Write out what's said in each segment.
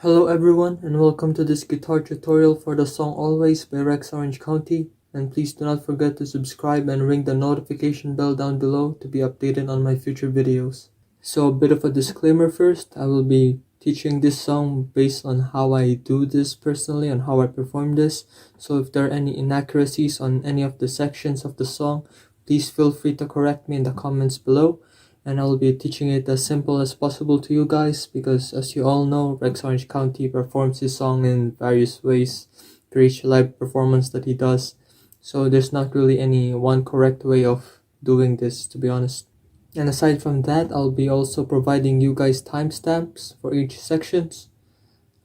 Hello everyone and welcome to this guitar tutorial for the song Always by Rex Orange County, and please do not forget to subscribe and ring the notification bell down below to be updated on my future videos. So a bit of a disclaimer first, I will be teaching this song based on how I do this personally and how I perform this, so if there are any inaccuracies on any of the sections of the song, please feel free to correct me in the comments below. And I'll be teaching it as simple as possible to you guys because, as you all know, Rex Orange County performs his song in various ways for each live performance that he does. So there's not really any one correct way of doing this, to be honest. And aside from that, I'll be also providing you guys timestamps for each sections.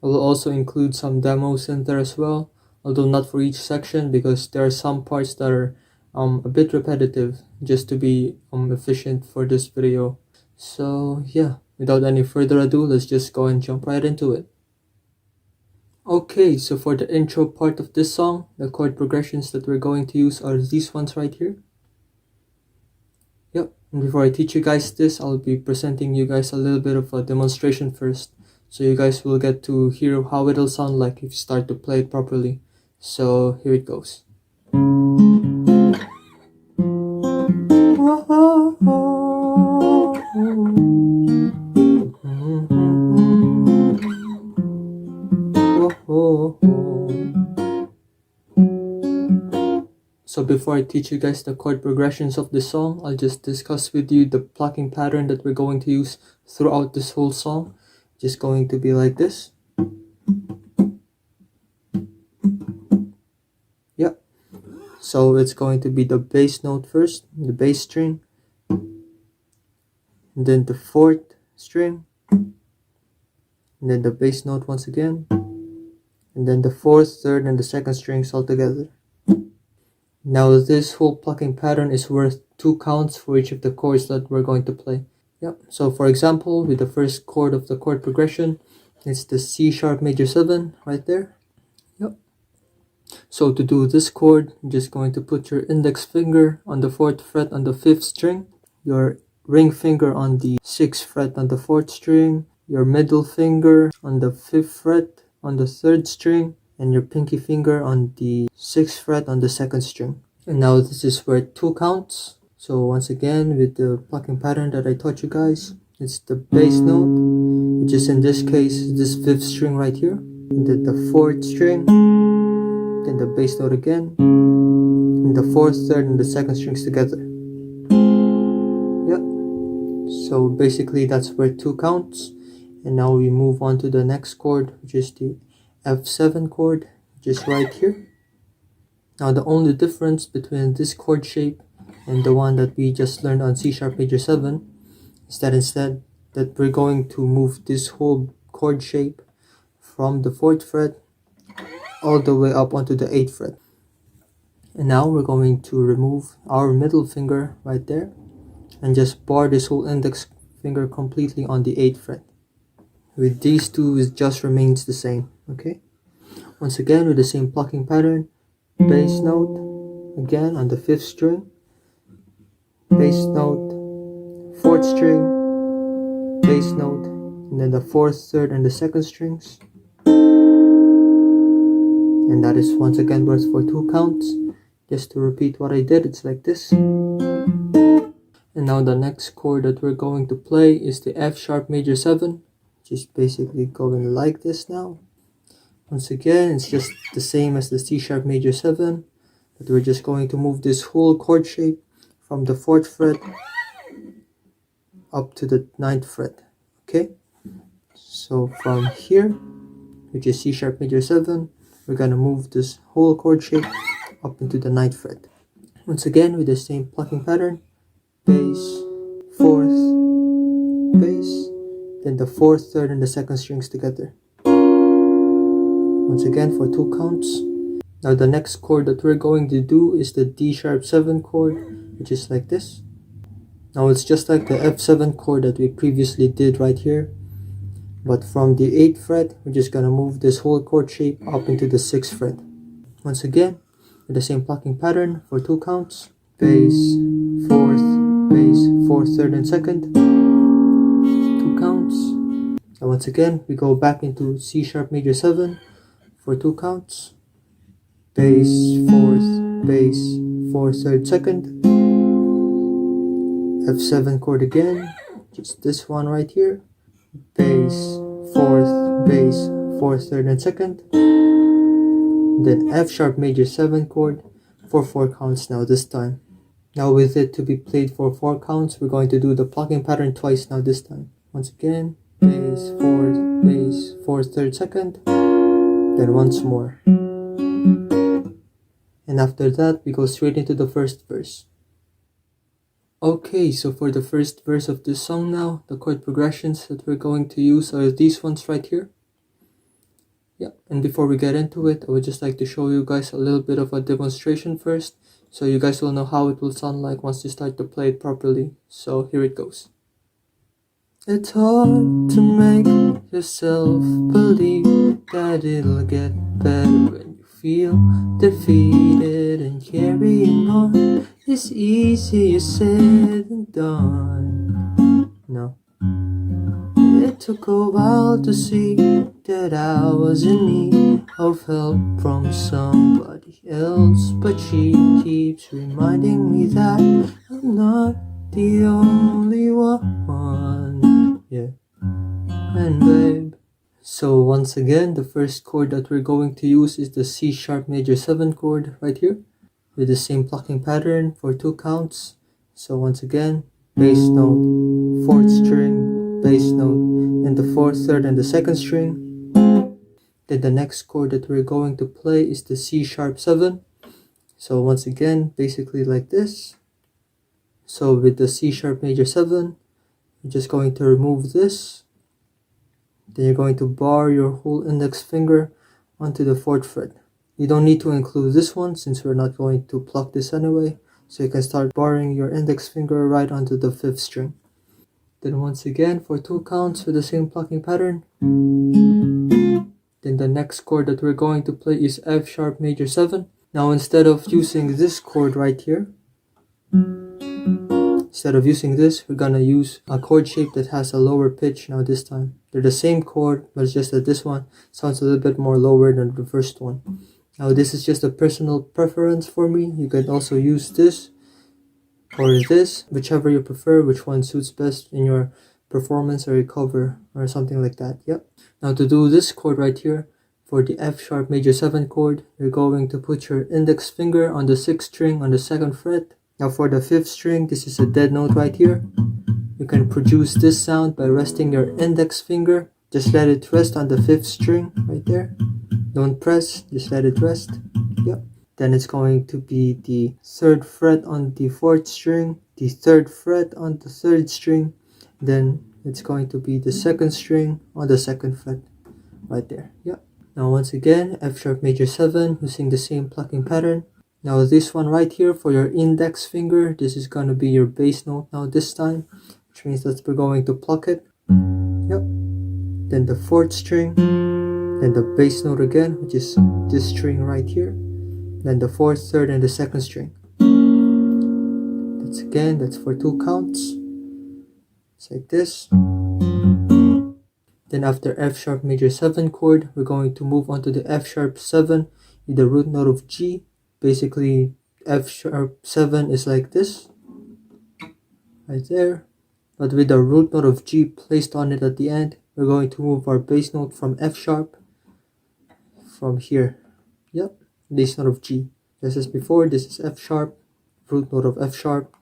I will also include some demos in there as well, although not for each section because there are some parts that are a bit repetitive just to be efficient for this video. So yeah, without any further ado, let's just go and jump right into it. Okay, so for the intro part of this song, the chord progressions that we're going to use are these ones right here. Yep, and before I teach you guys this, I'll be presenting you guys a little bit of a demonstration first, so you guys will get to hear how it'll sound like if you start to play it properly. So here it goes. So before I teach you guys the chord progressions of this song, I'll just discuss with you the plucking pattern that we're going to use throughout this whole song. Just going to be like this. Yep. So it's going to be the bass note first, the bass string, and then the fourth string, and then the bass note once again, and then the fourth, third, and the second strings all together. Now this whole plucking pattern is worth 2 counts for each of the chords that we're going to play. Yep. So for example, with the first chord of the chord progression, it's the C sharp major 7 right there. Yep. So to do this chord, you're just going to put your index finger on the 4th fret on the 5th string, your ring finger on the 6th fret on the 4th string, your middle finger on the 5th fret on the 3rd string, and your pinky finger on the 6th fret on the 2nd string. And now this is worth 2 counts. So once again, with the plucking pattern that I taught you guys, it's the bass note, which is in this case this 5th string right here, and then the 4th string, then the bass note again, and the 4th, 3rd, and the 2nd strings together. Yep. So basically that's worth 2 counts. And now we move on to the next chord, which is the F7 chord, just right here. Now the only difference between this chord shape and the one that we just learned on C sharp major 7 is that instead that we're going to move this whole chord shape from the 4th fret all the way up onto the 8th fret. And now we're going to remove our middle finger right there and just bar this whole index finger completely on the 8th fret. With these two, it just remains the same. Okay, once again with the same plucking pattern, bass note again on the 5th string, bass note, 4th string, bass note, and then the 4th, 3rd, and the 2nd strings. And that is once again worth for 2 counts. Just to repeat what I did, it's like this. And now the next chord that we're going to play is the F sharp major 7, which is basically going like this now. Once again, it's just the same as the C sharp major 7, but we're just going to move this whole chord shape from the 4th fret up to the 9th fret. Okay, so from here, which is C sharp major 7, we're gonna move this whole chord shape up into the 9th fret. Once again with the same plucking pattern, bass, 4th, bass, then the 4th, 3rd, and the 2nd strings together. Once again for 2 counts. Now the next chord that we're going to do is the D sharp 7 chord, which is like this. Now it's just like the F7 chord that we previously did right here, but from the 8th fret, we're just gonna move this whole chord shape up into the 6th fret. Once again, with the same plucking pattern for 2 counts, bass, 4th, bass, 4th, 3rd, and 2nd, 2 counts. Now once again, we go back into C sharp major 7 for 2 counts. Bass, 4th, bass, 4th, 3rd, 2nd. F7 chord again, just this one right here. Bass, 4th, bass, 4th, 3rd, and 2nd. Then F sharp major 7 chord for 4 counts now this time. Now with it to be played for 4 counts, we're going to do the plucking pattern twice now this time. Once again, bass, 4th, bass, 4th, 3rd, 2nd. Then once more. And after that, we go straight into the first verse. Okay, so for the first verse of this song now, the chord progressions that we're going to use are these ones right here. Yeah, and before we get into it, I would just like to show you guys a little bit of a demonstration first, so you guys will know how it will sound like once you start to play it properly. So here it goes. It's hard to make yourself believe that it'll get better when you feel defeated, and carrying on is easier said than done. No. It took a while to see that I was in need of help from somebody else, but she keeps reminding me that I'm not the only one. Yeah. And babe. So once again, the first chord that we're going to use is the C sharp major 7 chord right here, with the same plucking pattern for 2 counts. So once again, bass note, 4th string, bass note, and the 4th, 3rd, and the 2nd string. Then the next chord that we're going to play is the C sharp 7. So once again, basically like this. So with the C sharp major 7, you're just going to remove this. Then you're going to bar your whole index finger onto the 4th fret. You don't need to include this one since we're not going to pluck this anyway. So you can start barring your index finger right onto the 5th string. Then once again for 2 counts with the same plucking pattern. Then the next chord that we're going to play is F sharp major 7. Now instead of using this chord right here, we're gonna use a chord shape that has a lower pitch now this time. They're the same chord, but it's just that this one sounds a little bit more lower than the first one. Now this is just a personal preference for me. You can also use this or this, whichever you prefer, which one suits best in your performance or your cover or something like that. Yep. Now to do this chord right here, for the F sharp major 7 chord, you're going to put your index finger on the 6th string on the 2nd fret. Now for the 5th string, this is a dead note right here. You can produce this sound by resting your index finger. Just let it rest on the 5th string right there. Don't press, just let it rest. Yep. Then it's going to be the 3rd fret on the 4th string, the 3rd fret on the 3rd string, then it's going to be the 2nd string on the 2nd fret right there. Yep. Now once again, F sharp major 7 using the same plucking pattern. Now this one right here for your index finger, this is going to be your bass note now this time, which means that we're going to pluck it. Yep. Then the 4th string, then the bass note again, which is this string right here. Then the 4th, 3rd, and the 2nd string. That's for 2 counts. It's like this. Then after F sharp major 7 chord, we're going to move on to the F sharp 7 with the root note of G. Basically, F sharp 7 is like this, right there. But with the root note of G placed on it at the end, we're going to move our bass note from F sharp from here. Yep, bass note of G. Just as before, this is F sharp, root note of F sharp.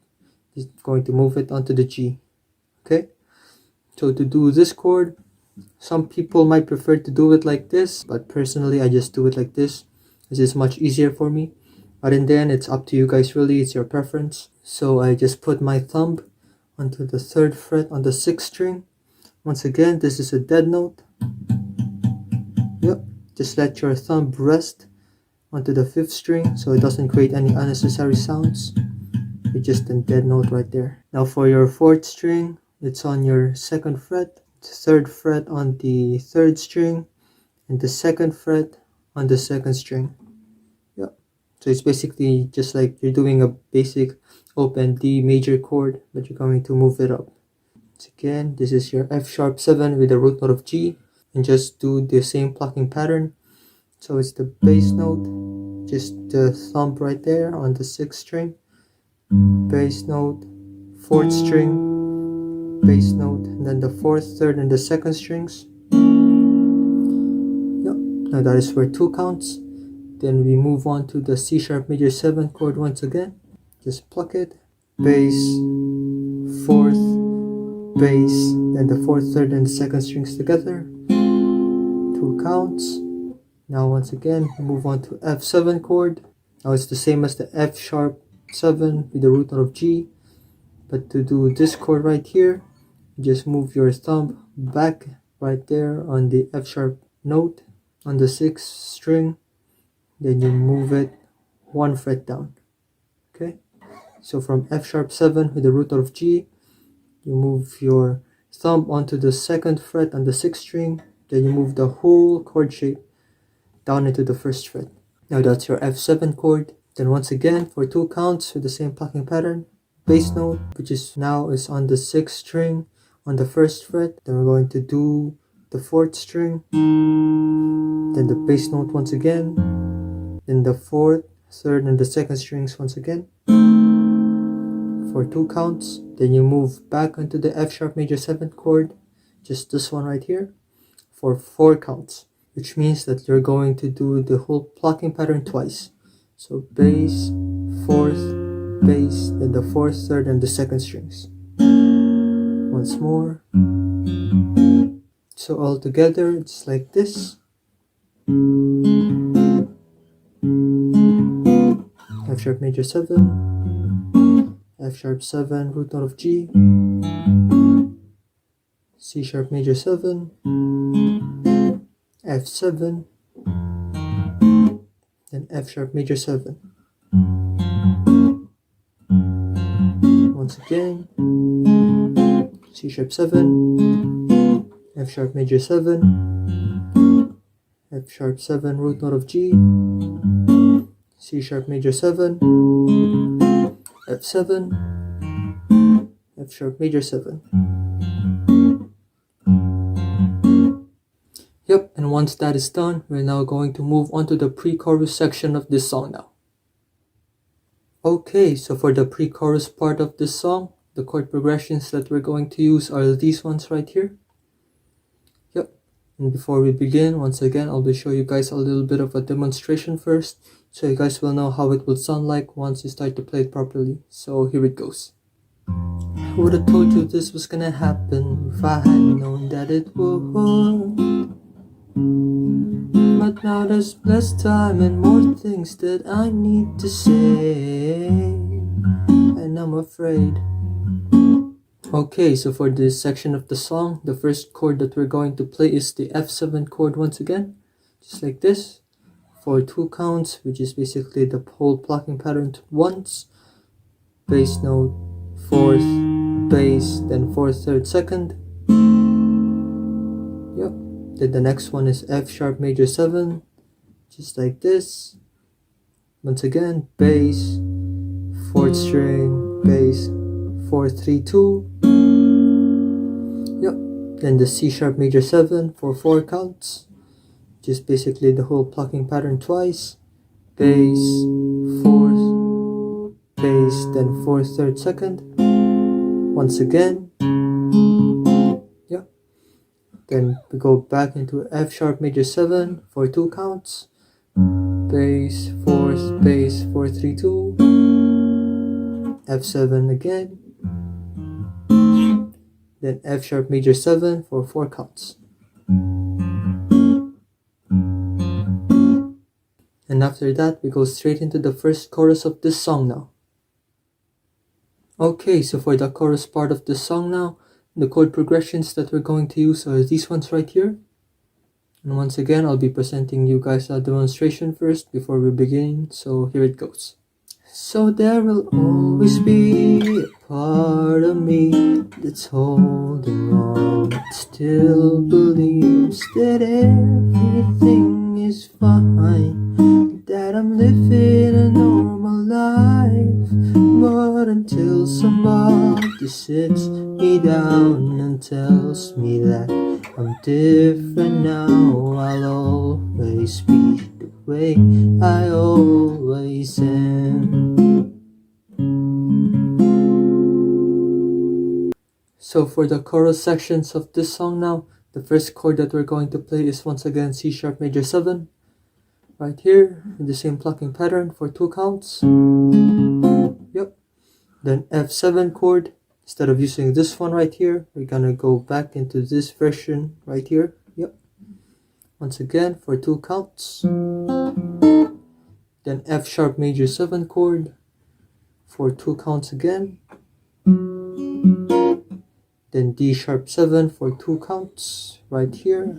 Is going to move it onto the G. Okay, so to do this chord, some people might prefer to do it like this, but personally I just do it like this. This is much easier for me. But in the end, it's up to you guys really, it's your preference. So I just put my thumb onto the 3rd fret on the 6th string. Once again, this is a dead note. Yep, just let your thumb rest onto the 5th string so it doesn't create any unnecessary sounds. With just a dead note right there. Now for your 4th string, it's on your 2nd fret, the 3rd fret on the 3rd string, and the 2nd fret on the 2nd string. Yep. So it's basically just like you're doing a basic open D major chord, but you're going to move it up. Again, this is your F sharp 7 with the root note of G, and just do the same plucking pattern. So it's the bass note, just the thumb right there on the 6th string, bass note, 4th string, bass note, and then the 4th, 3rd, and the 2nd strings. Yep. Now that is for 2 counts. Then we move on to the C sharp major 7 chord once again. Just pluck it, bass, 4th, bass, then the 4th, 3rd, and the 2nd strings together. 2 counts. Now once again, move on to F7 chord. Now it's the same as the F sharp 7 with the root note of G. But to do this chord right here, just move your thumb back right there on the F sharp note on the 6th string. Then you move it 1 fret down. Okay? So from F sharp 7 with the root note of G, you move your thumb onto the 2nd fret on the 6th string. Then you move the whole chord shape down into the 1st fret. Now that's your F7 chord. Then once again, for 2 counts with the same plucking pattern, bass note, which is now is on the 6th string on the 1st fret. Then we're going to do the 4th string, then the bass note once again, then the 4th, 3rd, and the 2nd strings once again for 2 counts. Then you move back onto the F sharp major 7th chord, just this one right here, for 4 counts, which means that you're going to do the whole plucking pattern twice. So bass, 4th, bass, then the 4th, 3rd, and the 2nd strings. Once more. So all together, it's like this. F sharp major 7, F sharp 7, root note of G, C sharp major 7, F7, then F sharp major 7. Once again, C sharp 7, F sharp major 7, F sharp 7, root note of G, C sharp major 7, F7, F sharp major 7. Yep, and once that is done, we're now going to move on to the pre-chorus section of this song now. Okay, so for the pre-chorus part of this song, the chord progressions that we're going to use are these ones right here. Yep, and before we begin, once again, I'll be showing you guys a little bit of a demonstration first, so you guys will know how it will sound like once you start to play it properly. So here it goes. I would have told you this was gonna happen if I had known that it would. But now there's less time and more things that I need to say, and I'm afraid. Okay, so for this section of the song, the first chord that we're going to play is the F7 chord once again, just like this, for 2 counts, which is basically the whole plucking pattern once, bass note, 4th, bass, then 4th, 3rd, 2nd. Yep. Then the next one is F sharp major 7, just like this. Once again, bass, 4th string, bass, 4, 3, 2. Yep. Then the C sharp major 7 for 4 counts, just basically the whole plucking pattern twice. Bass, 4th, bass, then 4th, 3rd, 2nd. Once again. Yeah. Then we go back into F sharp major 7 for 2 counts. Bass, 4th, bass, 4, 3, 2. F7 again. Then F sharp major 7 for 4 counts. And after that, we go straight into the first chorus of this song now. Okay, so for the chorus part of this song now, the chord progressions that we're going to use are these ones right here. And once again, I'll be presenting you guys a demonstration first before we begin, so here it goes. So there will always be a part of me that's holding on, that still believes that everything is fine, that I'm living a normal life. But until somebody sits me down and tells me that I'm different now. I'll always be the way I always am. So for the chorus sections of this song now, the first chord that we're going to play is once again C sharp major 7. Right here, in the same plucking pattern for 2 counts. Yep. Then F7 chord. Instead of using this one right here, we're gonna go back into this version right here. Yep. Once again for 2 counts. Then F sharp major 7 chord for 2 counts again. Then D sharp 7 for 2 counts right here.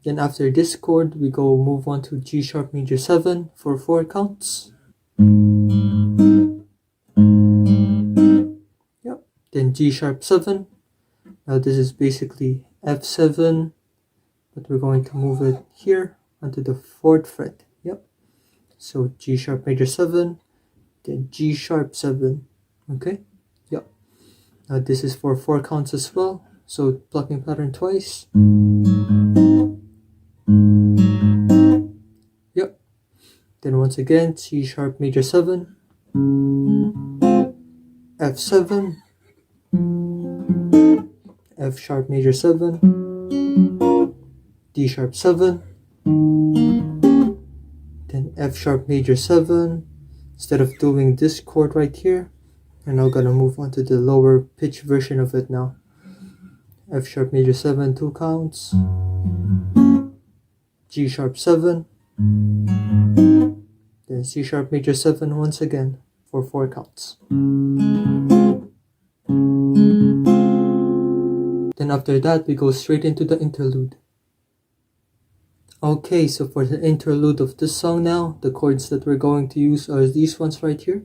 Then after this chord, we go move on to G sharp major 7 for 4 counts. Yep. Then G sharp 7. Now this is basically F7, but we're going to move it here onto the 4th fret. Yep. So G sharp major 7, then G sharp 7. Okay. Yep. Now this is for 4 counts as well. So plucking pattern twice. Yep. Then once again, C sharp major 7, F7, F sharp major 7, D sharp 7, then F sharp major 7. Instead of doing this chord right here, we're now gonna move on to the lower pitch version of it now. F sharp major 7, 2 counts, G sharp 7, then C sharp major 7 once again for 4 counts. Then after that, we go straight into the interlude. Okay, so for the interlude of this song now, the chords that we're going to use are these ones right here.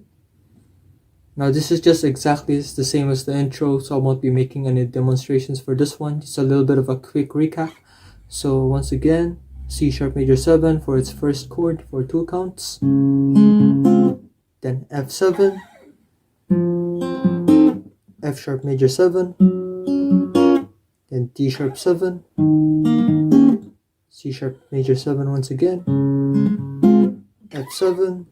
Now this is just exactly the same as the intro, so I won't be making any demonstrations for this one. Just a little bit of a quick recap. So once again, C sharp major 7 for its first chord for 2 counts. Then F7, F sharp major 7, then D sharp 7, C sharp major 7 once again, F7,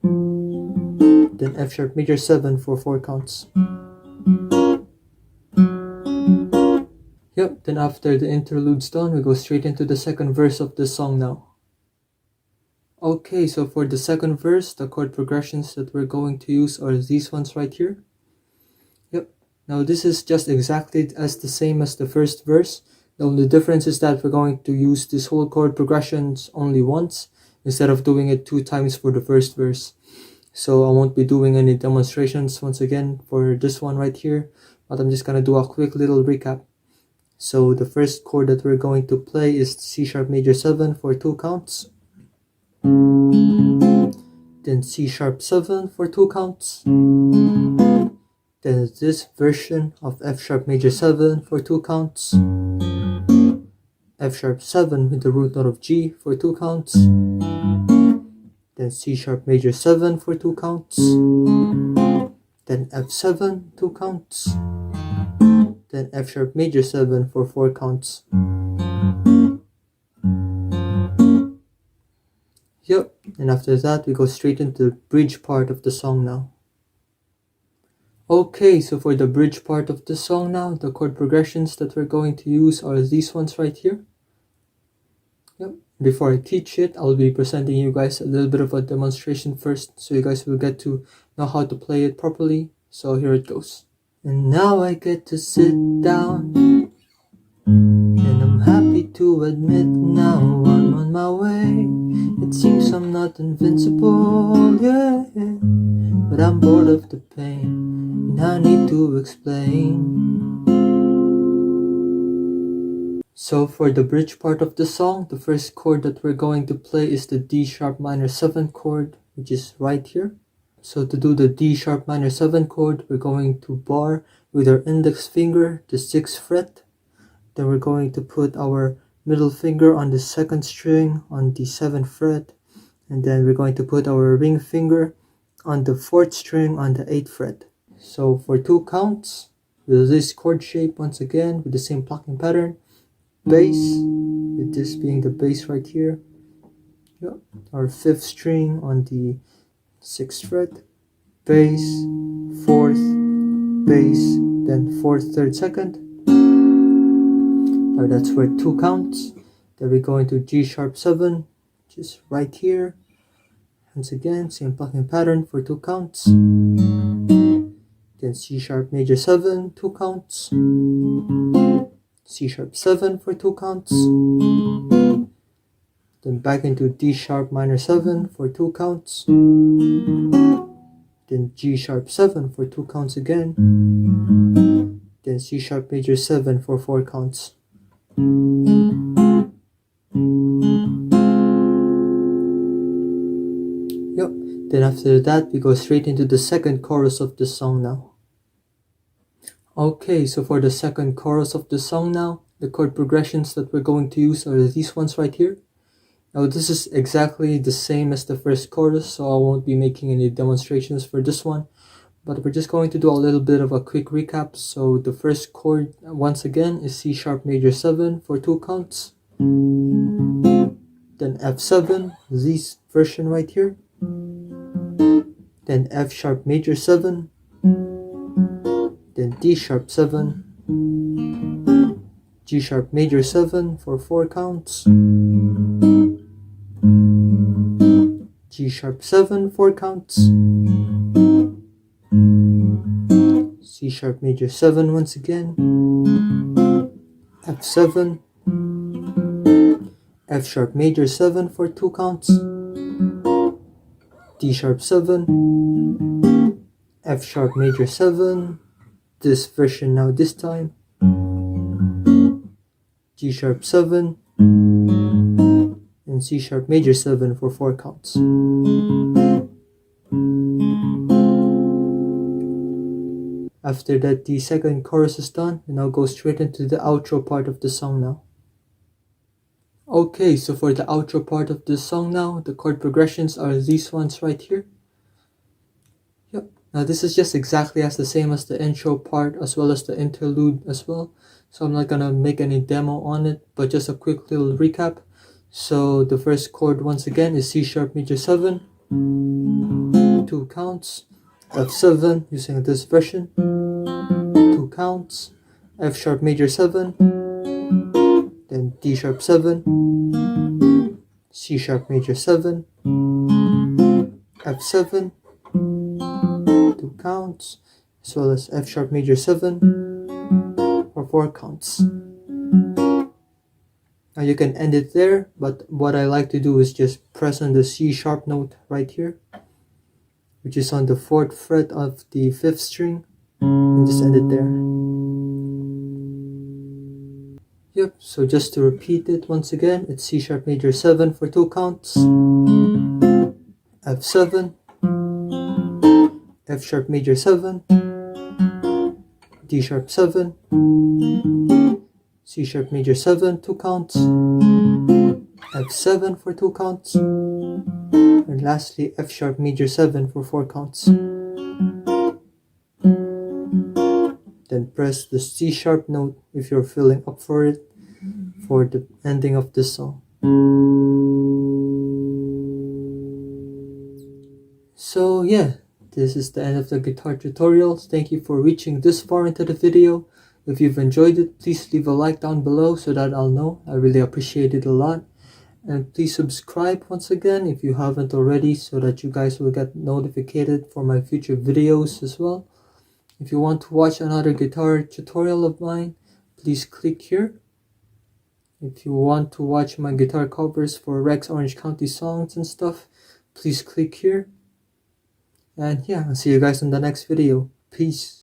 then F sharp major 7 for 4 counts. Yep, then after the interlude's done, we go straight into the second verse of this song now. Okay, so for the second verse, the chord progressions that we're going to use are these ones right here. Yep, now this is just exactly as the same as the first verse. The only difference is that we're going to use this whole chord progressions only once, instead of doing it 2 times for the first verse. So I won't be doing any demonstrations once again for this one right here, but I'm just gonna do a quick little recap. So the first chord that we're going to play is C sharp major 7 for 2 counts. Then C sharp 7 for 2 counts. Then this version of F sharp major 7 for 2 counts. F sharp 7 with the root note of G for 2 counts. Then C sharp major 7 for 2 counts. Then F7, 2 counts. Then F sharp major 7 for 4 counts. Yep, and after that we go straight into the bridge part of the song now. Okay, so for the bridge part of the song now, the chord progressions that we're going to use are these ones right here. Yep. Before I teach it, I'll be presenting you guys a little bit of a demonstration first, so you guys will get to know how to play it properly. So here it goes. And now I get to sit down, and I'm happy to admit now I'm on my way. It seems I'm not invincible, yeah, but I'm bored of the pain, and I need to explain. So for the bridge part of the song, the first chord that we're going to play is the D sharp minor 7 chord, which is right here. So to do the D sharp minor 7 chord, we're going to bar with our index finger the 6th fret. Then we're going to put our middle finger on the 2nd string on the 7th fret. And then we're going to put our ring finger on the 4th string on the 8th fret. so for 2 counts, with this chord shape once again, with the same plucking pattern, bass, with this being the bass right here, yep, our 5th string on the 6th fret, bass, 4th, bass, then 4th, 3rd, 2nd. Now that's for 2 counts. Then we go into G sharp 7, just right here. Once again, same plucking pattern for 2 counts. Then C sharp major 7, 2 counts. C sharp 7 for 2 counts. Then back into D sharp minor 7 for 2 counts. Then G sharp 7 for 2 counts again. Then C sharp major 7 for 4 counts. Yep. Then after that, we go straight into the second chorus of the song now. Okay, so for the second chorus of the song now, the chord progressions that we're going to use are these ones right here. Now this is exactly the same as the first chorus, so I won't be making any demonstrations for this one. But we're just going to do a little bit of a quick recap. So the first chord, once again, is C sharp major 7 for 2 counts. Then F7, this version right here. Then F sharp major 7. Then D sharp 7. G sharp major 7 for 4 counts. G sharp 7, 4 counts. C sharp major 7 once again. F7. F sharp major 7 for 2 counts. D sharp 7. F sharp major 7. This version now this time. G sharp 7. And C sharp major 7 for 4 counts. After that, the second chorus is done, and I'll go straight into the outro part of the song now. Okay, so for the outro part of the song now, the chord progressions are these ones right here. Yep. Now this is just exactly as the same as the intro part as well as the interlude as well. So I'm not gonna make any demo on it, but just a quick little recap. So the first chord once again is C sharp major 7, 2 counts. F7 using this version, 2 counts. F sharp major 7, then D sharp 7, C sharp major 7, F7, 2 counts, as well as F sharp major 7 for 4 counts. Now you can end it there, but what I like to do is just press on the C sharp note right here, which is on the 4th fret of the 5th string, and just end it there. Yep, so just to repeat it once again, it's C sharp major 7 for 2 counts, F7, F sharp major 7, D sharp 7, C sharp major 7, 2 counts, F7 for 2 counts, and lastly F sharp major 7 for 4 counts. Then press the C sharp note if you're feeling up for it for the ending of this song. So yeah, this is the end of the guitar tutorial. Thank you for reaching this far into the video. If you've enjoyed it, please leave a like down below so that I'll know. I really appreciate it a lot. And please subscribe once again if you haven't already, so that you guys will get notified for my future videos as well. If you want to watch another guitar tutorial of mine, please click here. If you want to watch my guitar covers for Rex Orange County songs and stuff, please click here. And yeah, I'll see you guys in the next video. Peace.